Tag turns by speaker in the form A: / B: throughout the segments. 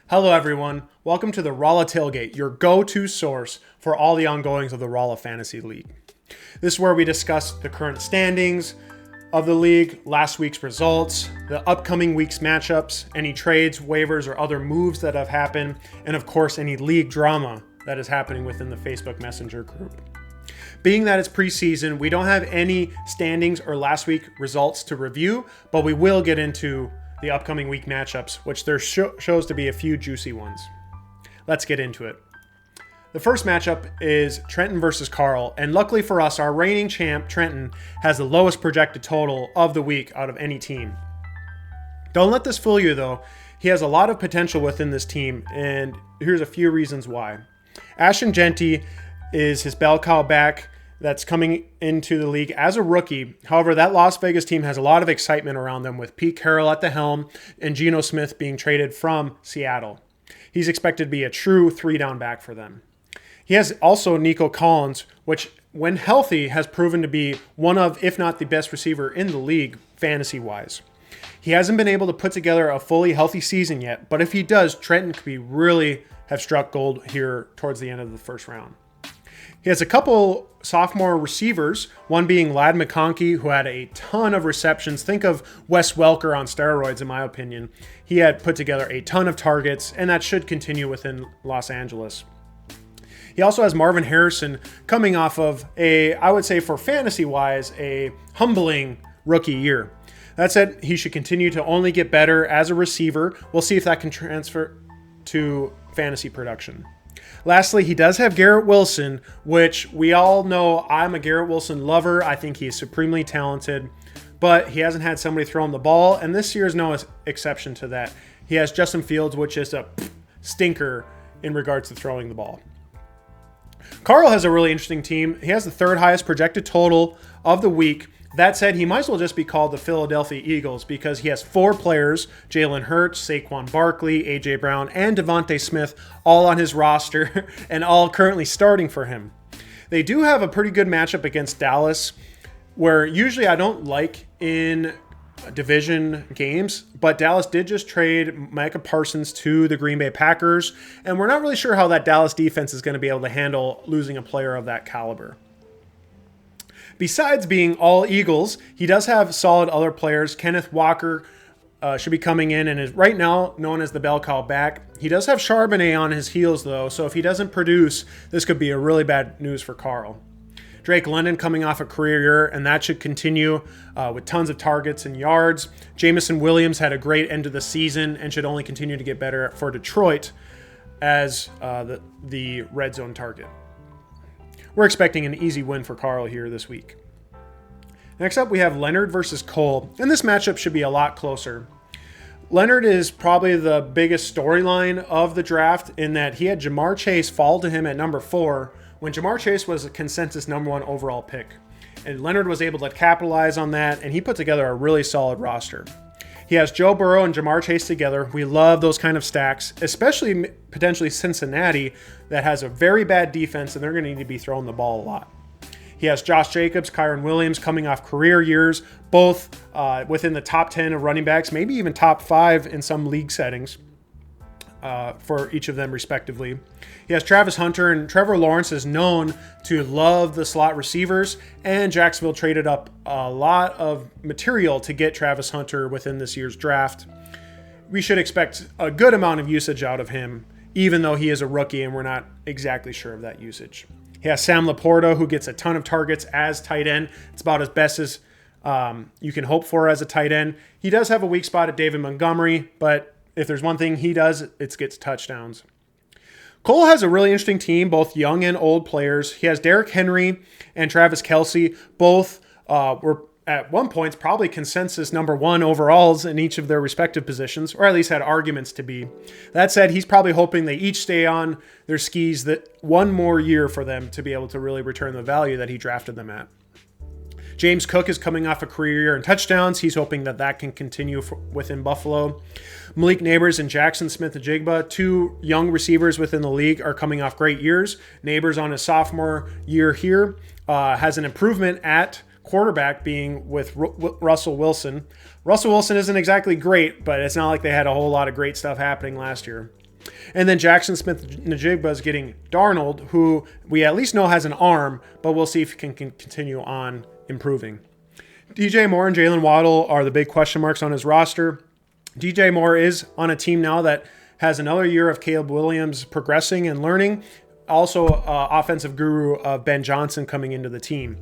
A: Hello everyone, welcome to the Rolla Tailgate, your go-to source for all the ongoings of the Rolla Fantasy League. This is where we discuss the current standings of the league, last week's results, the upcoming week's matchups, any trades, waivers, or other moves that have happened, and of course any league drama that is happening within the Facebook Messenger group. Being that it's preseason, we don't have any standings or last week results to review, but we will get into the upcoming week matchups, which there shows to be a few juicy ones. Let's get into it. The first matchup is Trenton versus Carl, and luckily for us, our reigning champ, Trenton, has the lowest projected total of the week out of any team. Don't let this fool you though. He has a lot of potential within this team, and here's a few reasons why. Ashton Genty is his bell cow back that's coming into the league as a rookie. However, that Las Vegas team has a lot of excitement around them with Pete Carroll at the helm and Geno Smith being traded from Seattle. He's expected to be a true three-down back for them. He has also Nico Collins, which when healthy has proven to be one of, if not the best receiver in the league fantasy-wise. He hasn't been able to put together a fully healthy season yet, but if he does, Trenton could be really have struck gold here towards the end of the first round. He has a couple sophomore receivers, one being Ladd McConkey, who had a ton of receptions. Think of Wes Welker on steroids, in my opinion. He had put together a ton of targets, and that should continue within Los Angeles. He also has Marvin Harrison coming off of I would say for fantasy-wise, a humbling rookie year. That said, he should continue to only get better as a receiver. We'll see if that can transfer to fantasy production. Lastly, he does have Garrett Wilson, which we all know I'm a Garrett Wilson lover. I think he is supremely talented, but he hasn't had somebody throw him the ball, and this year is no exception to that. He has Justin Fields, which is a stinker in regards to throwing the ball. Carl has a really interesting team. He has the third highest projected total of the week. That said, he might as well just be called the Philadelphia Eagles because he has four players, Jalen Hurts, Saquon Barkley, A.J. Brown, and Devontae Smith, all on his roster and all currently starting for him. They do have a pretty good matchup against Dallas, where usually I don't like in division games, but Dallas did just trade Micah Parsons to the Green Bay Packers, and we're not really sure how that Dallas defense is going to be able to handle losing a player of that caliber. Besides being all Eagles, he does have solid other players. Kenneth Walker should be coming in and is right now known as the bell cow back. He does have Charbonnet on his heels, though, so if he doesn't produce, this could be a really bad news for Carl. Drake London coming off a career year, and that should continue with tons of targets and yards. Jamison Williams had a great end of the season and should only continue to get better for Detroit as the red zone target. We're expecting an easy win for Carl here this week. Next up, we have Leonard versus Cole, and this matchup should be a lot closer. Leonard is probably the biggest storyline of the draft in that he had Jamar Chase fall to him at number 4 when Jamar Chase was a consensus number 1 overall pick. And Leonard was able to capitalize on that, and he put together a really solid roster. He has Joe Burrow and Jamar Chase together. We love those kind of stacks, especially potentially Cincinnati that has a very bad defense, and they're going to need to be throwing the ball a lot. He has Josh Jacobs, Kyron Williams coming off career years, both within the top 10 of running backs, maybe even top 5 in some league settings for each of them respectively. He has Travis Hunter, and Trevor Lawrence is known to love the slot receivers, and Jacksonville traded up a lot of material to get Travis Hunter within this year's draft. We should expect a good amount of usage out of him, even though he is a rookie and we're not exactly sure of that usage. He has Sam Laporta, who gets a ton of targets as tight end. It's about as best as you can hope for as a tight end. He does have a weak spot at David Montgomery, but if there's one thing he does, it gets touchdowns. Cole has a really interesting team, both young and old players. He has Derrick Henry and Travis Kelce. Both were at one point probably consensus number 1 overalls in each of their respective positions, or at least had arguments to be. That said, he's probably hoping they each stay on their skis that one more year for them to be able to really return the value that he drafted them at. James Cook is coming off a career year in touchdowns. He's hoping that can continue within Buffalo. Malik Neighbors and Jackson Smith-Njigba, 2 young receivers within the league, are coming off great years. Neighbors on his sophomore year here has an improvement at quarterback being with Russell Wilson. Russell Wilson isn't exactly great, but it's not like they had a whole lot of great stuff happening last year. And then Jackson Smith-Njigba is getting Darnold, who we at least know has an arm, but we'll see if he can continue on improving. DJ Moore and Jalen Waddle are the big question marks on his roster. DJ Moore is on a team now that has another year of Caleb Williams progressing and learning. Also, offensive guru of Ben Johnson coming into the team.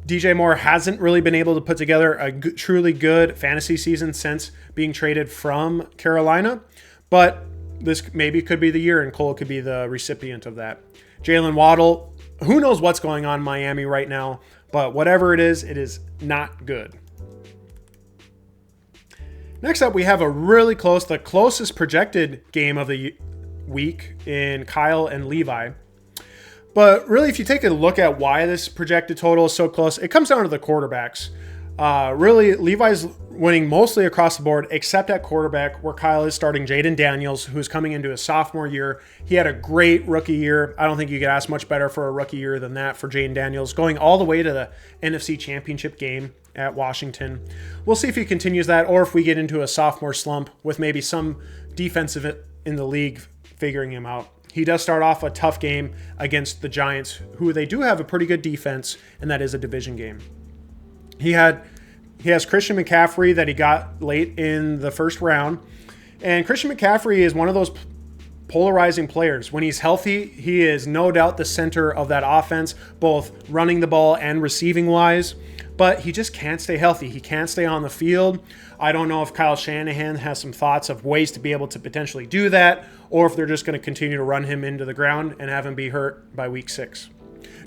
A: DJ Moore hasn't really been able to put together a truly good fantasy season since being traded from Carolina, but this maybe could be the year, and Cole could be the recipient of that. Jalen Waddle, who knows what's going on in Miami right now, but whatever it is not good. Next up, we have the closest projected game of the week in Kyle and Levi. But really, if you take a look at why this projected total is so close, it comes down to the quarterbacks. Really, Levi's winning mostly across the board, except at quarterback, where Kyle is starting Jaden Daniels, who's coming into his sophomore year. He had a great rookie year. I don't think you could ask much better for a rookie year than that for Jaden Daniels, going all the way to the NFC Championship game at Washington. We'll see if he continues that, or if we get into a sophomore slump with maybe some defensive in the league figuring him out. He does start off a tough game against the Giants, who they do have a pretty good defense, and that is a division game. He has Christian McCaffrey that he got late in the first round, and Christian McCaffrey is one of those polarizing players. When he's healthy, he is no doubt the center of that offense, both running the ball and receiving wise, but he just can't stay healthy. He can't stay on the field. I don't know if Kyle Shanahan has some thoughts of ways to be able to potentially do that, or if they're just going to continue to run him into the ground and have him be hurt by week 6.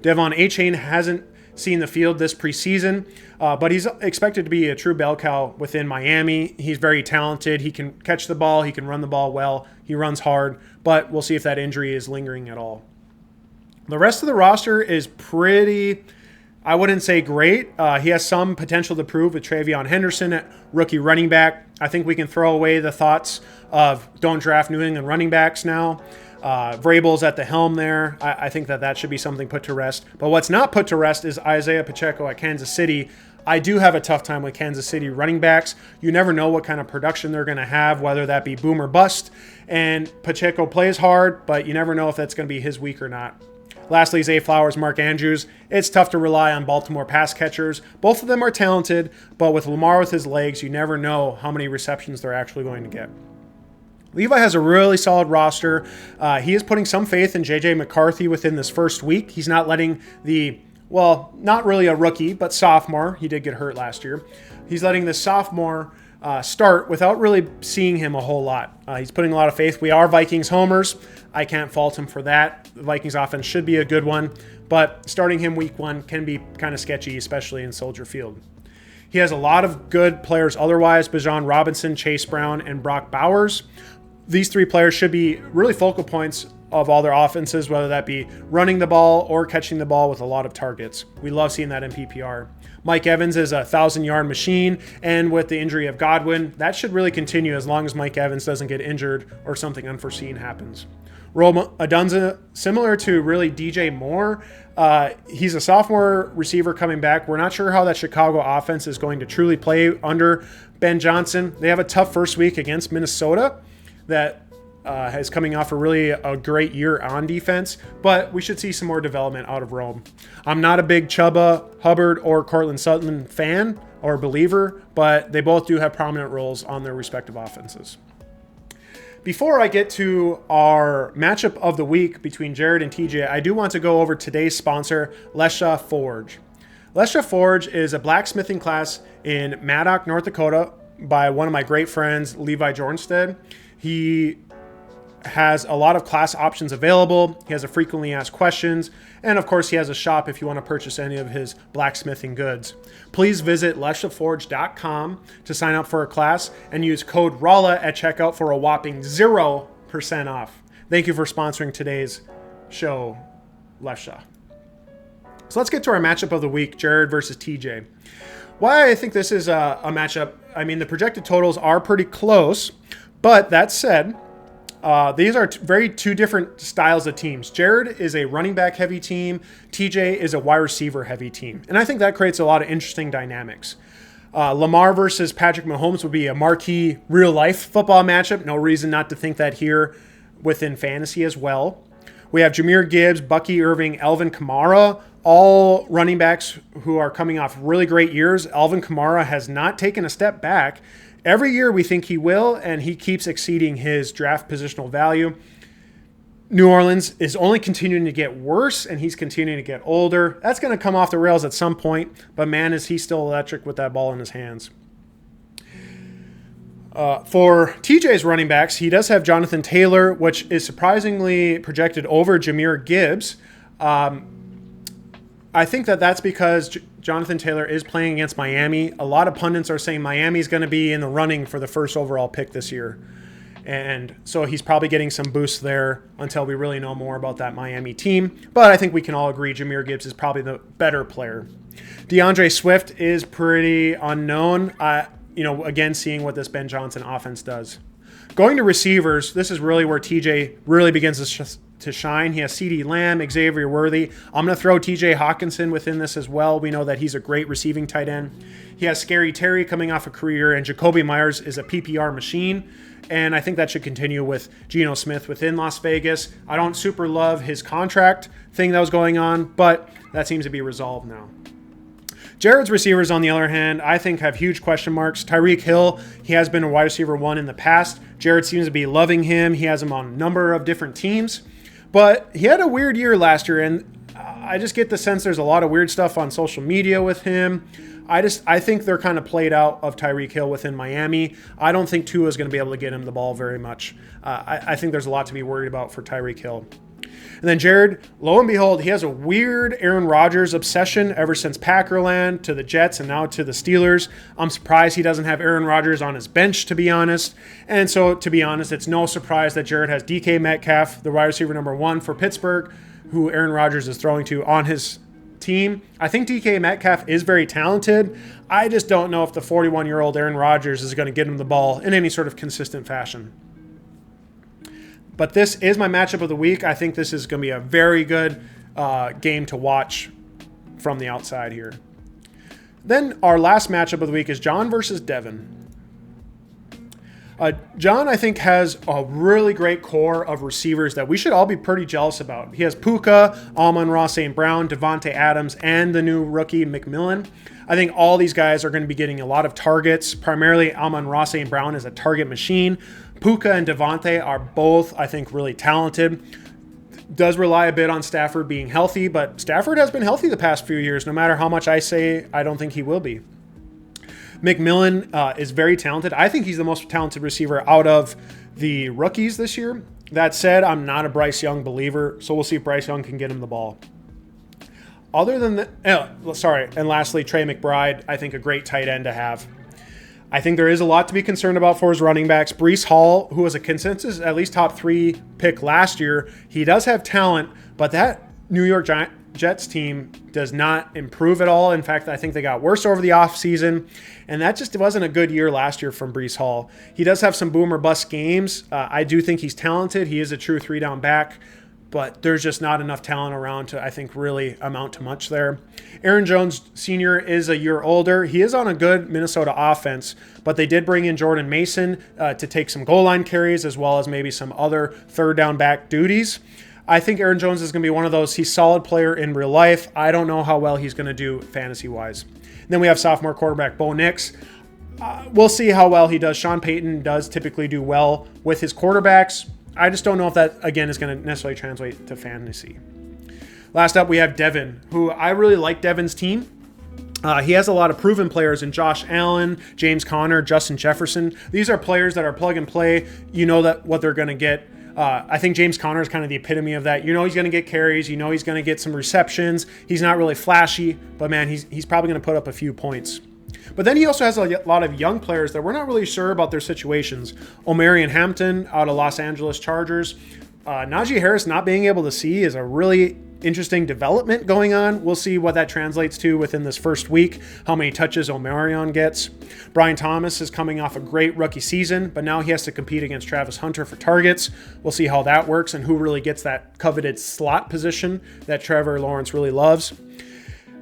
A: Devon Achane hasn't seen the field this preseason, but he's expected to be a true bell cow within Miami. He's very talented. He can catch the ball. He can run the ball well. He runs hard, but we'll see if that injury is lingering at all. The rest of the roster is pretty, I wouldn't say great. He has some potential to prove with Travion Henderson at rookie running back. I think we can throw away the thoughts of don't draft New England running backs now. Vrabel's at the helm there. I think that should be something put to rest. But what's not put to rest is Isaiah Pacheco at Kansas City. I do have a tough time with Kansas City running backs. You never know what kind of production they're going to have, whether that be boom or bust. And Pacheco plays hard, but you never know if that's going to be his week or not. Lastly, Zay Flowers, Mark Andrews. It's tough to rely on Baltimore pass catchers. Both of them are talented, but with Lamar with his legs, you never know how many receptions they're actually going to get. Levi has a really solid roster. He is putting some faith in J.J. McCarthy within this first week. He's not letting not really a rookie, but sophomore. He did get hurt last year. He's letting the sophomore start without really seeing him a whole lot. He's putting a lot of faith. We are Vikings homers. I can't fault him for that. The Vikings offense should be a good one, but starting him week 1 can be kind of sketchy, especially in Soldier Field. He has a lot of good players otherwise: Bijan Robinson, Chase Brown, and Brock Bowers. These 3 players should be really focal points of all their offenses, whether that be running the ball or catching the ball with a lot of targets. We love seeing that in PPR. Mike Evans is a 1,000-yard machine, and with the injury of Godwin, that should really continue as long as Mike Evans doesn't get injured or something unforeseen happens. Rome Odunze, similar to really DJ Moore, he's a sophomore receiver coming back. We're not sure how that Chicago offense is going to truly play under Ben Johnson. They have a tough first week against Minnesota that is coming off a great year on defense, but we should see some more development out of Rome. I'm not a big Chuba Hubbard or Cortland Sutton fan or believer, but they both do have prominent roles on their respective offenses. Before I get to our matchup of the week between Jared and TJ, I do want to go over today's sponsor, Lesha Forge. Lesha Forge is a blacksmithing class in Maddock, North Dakota by one of my great friends, Levi Jornstead. He has a lot of class options available. He has a frequently asked questions. And of course, he has a shop if you want to purchase any of his blacksmithing goods. Please visit leshaforge.com to sign up for a class and use code Rolla at checkout for a whopping 0% off. Thank you for sponsoring today's show, Lesha. So let's get to our matchup of the week, Jared versus TJ. Why I think this is a matchup, I mean, the projected totals are pretty close, but that said, these are two different styles of teams. Jared is a running back heavy team. TJ is a wide receiver heavy team. And I think that creates a lot of interesting dynamics. Lamar versus Patrick Mahomes would be a marquee real life football matchup. No reason not to think that here within fantasy as well. We have Jahmyr Gibbs, Bucky Irving, Alvin Kamara, all running backs who are coming off really great years. Alvin Kamara has not taken a step back. Every year we think he will, and he keeps exceeding his draft positional value. New Orleans is only continuing to get worse, and he's continuing to get older. That's going to come off the rails at some point, but man, is he still electric with that ball in his hands. For TJ's running backs, he does have Jonathan Taylor, which is surprisingly projected over Jahmyr Gibbs. I think that's because Jonathan Taylor is playing against Miami. A lot of pundits are saying Miami's going to be in the running for the first overall pick this year. And so he's probably getting some boost there until we really know more about that Miami team. But I think we can all agree Jahmyr Gibbs is probably the better player. DeAndre Swift is pretty unknown. Again, seeing what this Ben Johnson offense does. Going to receivers, this is really where TJ really begins to shine. He has CeeDee Lamb, Xavier Worthy. I'm going to throw TJ Hawkinson within this as well. We know that he's a great receiving tight end. He has Scary Terry coming off a career, and Jacoby Myers is a PPR machine. And I think that should continue with Geno Smith within Las Vegas. I don't super love his contract thing that was going on, but that seems to be resolved now. Jared's receivers, on the other hand, I think have huge question marks. Tyreek Hill, he has been a wide receiver 1 in the past. Jared seems to be loving him. He has him on a number of different teams. But he had a weird year last year, and I just get the sense there's a lot of weird stuff on social media with him. I think they're kind of played out of Tyreek Hill within Miami. I don't think Tua is going to be able to get him the ball very much. I think there's a lot to be worried about for Tyreek Hill. And then Jared, lo and behold, he has a weird Aaron Rodgers obsession ever since Packerland to the Jets and now to the Steelers. I'm surprised he doesn't have Aaron Rodgers on his bench, to be honest. And so, to be honest, it's no surprise that Jared has DK Metcalf, the wide receiver number 1 for Pittsburgh, who Aaron Rodgers is throwing to on his team. I think DK Metcalf is very talented. I just don't know if the 41-year-old Aaron Rodgers is going to get him the ball in any sort of consistent fashion. But this is my matchup of the week. I think this is going to be a very good game to watch from the outside here. Then our last matchup of the week is John versus Devin. John, I think, has a really great core of receivers that we should all be pretty jealous about. He has Puka, Amon-Ra St. Brown, Devontae Adams, and the new rookie McMillan. I think all these guys are going to be getting a lot of targets. Primarily, Amon-Ra St. Brown is a target machine. Puka and Devontae are both, I think, really talented. Does rely a bit on Stafford being healthy, but Stafford has been healthy the past few years, no matter how much I say I don't think he will be. McMillan is very talented. I think he's the most talented receiver out of the rookies this year. That said, I'm not a Bryce Young believer, so we'll see if Bryce Young can get him the ball. Other than and lastly, Trey McBride, I think a great tight end to have. I think there is a lot to be concerned about for his running backs. Breece Hall, who was a consensus at least top 3 pick last year, he does have talent, but that New York Jets team does not improve at all. In fact, I think they got worse over the offseason, and that just wasn't a good year last year from Breece Hall. He does have some boom or bust games. I do think he's talented. He is a true 3-down back, but there's just not enough talent around to, I think, really amount to much there. Aaron Jones Sr. is a year older. He is on a good Minnesota offense, but they did bring in Jordan Mason to take some goal line carries as well as maybe some other 3rd-down back duties. I think Aaron Jones is going to be one of those. He's a solid player in real life. I don't know how well he's going to do fantasy-wise. Then we have sophomore quarterback Bo Nix. We'll see how well he does. Sean Payton does typically do well with his quarterbacks. I just don't know if that, again, is going to necessarily translate to fantasy. Last up, we have Devin, who I really like Devin's team. He has a lot of proven players in Josh Allen, James Conner, Justin Jefferson. These are players that are plug and play. You know that what they're going to get. I think James Conner is kind of the epitome of that. You know he's going to get carries. You know he's going to get some receptions. He's not really flashy, but man, he's probably going to put up a few points. But then he also has a lot of young players that we're not really sure about their situations. Omarion Hampton out of Los Angeles Chargers. Najee Harris not being able to see is a really interesting development going on. We'll see what that translates to within this first week, how many touches Omarion gets. Brian Thomas is coming off a great rookie season, but now he has to compete against Travis Hunter for targets. We'll see how that works and who really gets that coveted slot position that Trevor Lawrence really loves.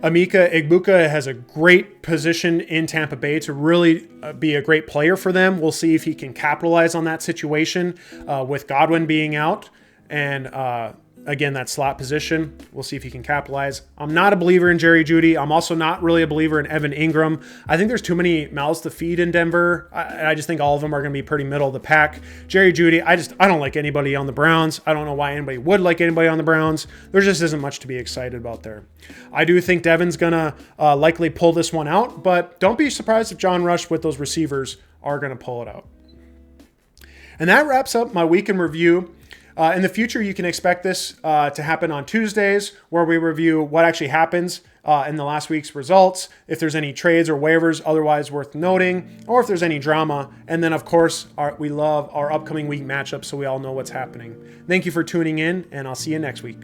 A: Emeka Egbuka has a great position in Tampa Bay to really be a great player for them. We'll see if he can capitalize on that situation with Godwin being out. And again, that slot position, we'll see if he can capitalize. I'm not a believer in Jerry Jeudy. I'm also not really a believer in Evan Ingram. I think there's too many mouths to feed in Denver. I just think all of them are going to be pretty middle of the pack. Jerry Jeudy, I don't like anybody on the Browns. I don't know why anybody would like anybody on the Browns. There just isn't much to be excited about there. I do think Devin's going to likely pull this one out, but don't be surprised if John Rush with those receivers are going to pull it out. And that wraps up my week in review. In the future, you can expect this to happen on Tuesdays, where we review what actually happens in the last week's results, if there's any trades or waivers otherwise worth noting, or if there's any drama. And then, of course, we love our upcoming week matchups, so we all know what's happening. Thank you for tuning in, and I'll see you next week.